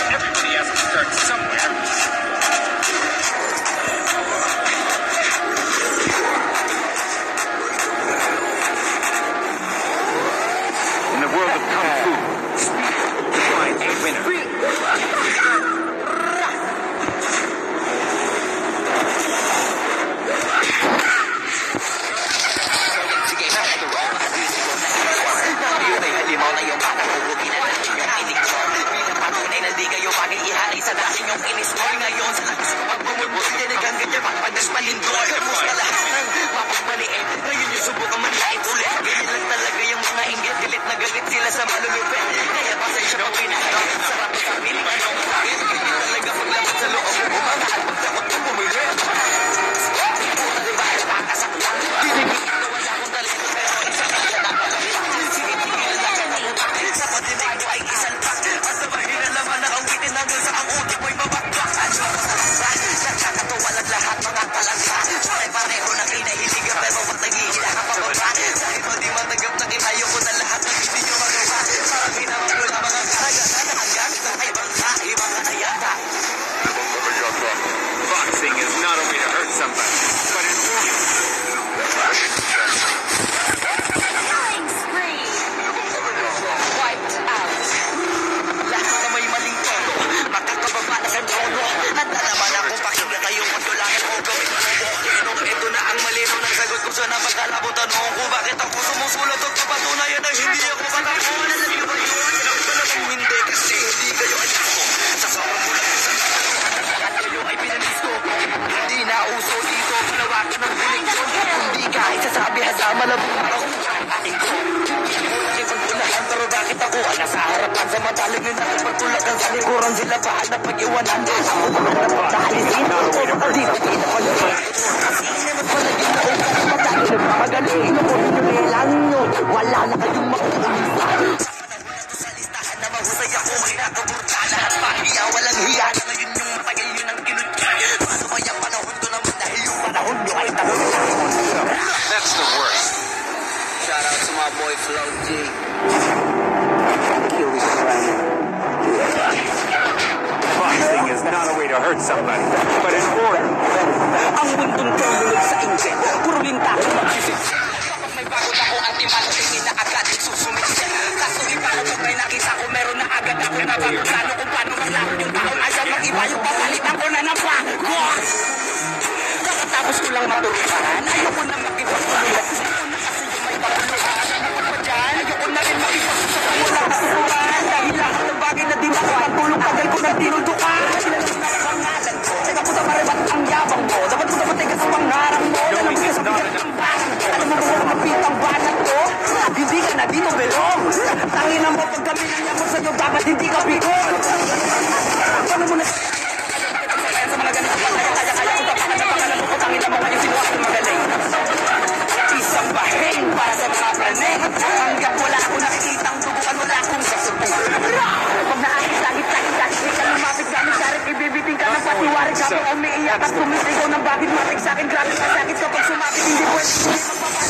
Everybody has to start somewhere. In the world of Kung Fu, speed defines a winner. Boxing is not a way to hurt somebody, but in war. Killing spree. Wiped out. Lahat na may maling tono, makakababa na ng trono. Handa naman ako pakinggan kayong matulakan ko gawin mo po. Ito na ang malino ng sagot ko sa napagkalabo tanong ko. Bakit ako sumusulot at kapatunayan na hindi ako matakbo? Alam niyo ba yun? Talagang hindi kasi hindi kayo anak ko. Sasawang mo lang sa at kayo ay pinanisto. Hindi na uso dito, palawakan ng koleksyon. Hindi ka isasabi hasama na buong ako. Ating ko, hindi ko pagpunahan. Pero bakit ako ay nasa harapan? Samantalang yun ang pagtulakan sa likuran. Sila bahal na pag-iwanan. Ako bahal na pagdahalisin. Ako dito pinapalagay. Kasi naman palagay na upang matalo. Nagmamagaling ako ninyo nilang nyo. Wala na kayong makukulisa. Sa listahan na mahusay ako ay nakaburta. Lahat pahiya, walang hiya. Ngayon yung matagal yun ang kinutya. Paano ba yung panahon to naman dahil yung panahon nyo ay tanong. That's the worst. Shout out to my boy Flo G. Boxing is not a way to hurt somebody, but in order. Ang mundong tumulog sa ingin, puro lintak magsisip. Kapag may bago ako ang timantingin na agad susumit. Kaso iba ko pag may nakita ko meron na agad ako na bago kung paano maglaro yung taon. Ayaw mag-iba yung papalitan ko na ng bago. Kakatapos ko lang maturuan, ayoko na makipagpuluhan. Ayoko na kasi yung may pagpuluhan. Ano pa dyan? Ayoko na rin makipagpuluhan. Wala kasuruan. Dahil lahat ng bagay na di makapagpulong tagal ko ng tinuldukan. Sinalas na ang pangalan ko. Teka po sa maribat ang yabang mo. Dapat ko dapat teka sa pangarang mo. Alam mo sa bigat ng barang. Alam mo ba mapit ang banat ko? Hindi ka na dito belong. Tangin na mo pag kami nangyamot sa'yo. Dapat hindi ka bigol. Paano mo na sa mga ganito? Kaya ko tapos na pangalan mo. Tangin na mo ngayon sinuha ng magaling. Isang bahing para sa mga planet. Hanggang wala ako nakikitang duguan. Wala akong sasubok. Pag naayos langit-langit di ka lumapit gamit sarit. Ibibiting ka ng patiwarik. Sabi umiiyak at tumitigaw ng bakit matik sa'kin. Grabe ka sakit kapag sumapit. Hindi pwede. Hindi magpapalala.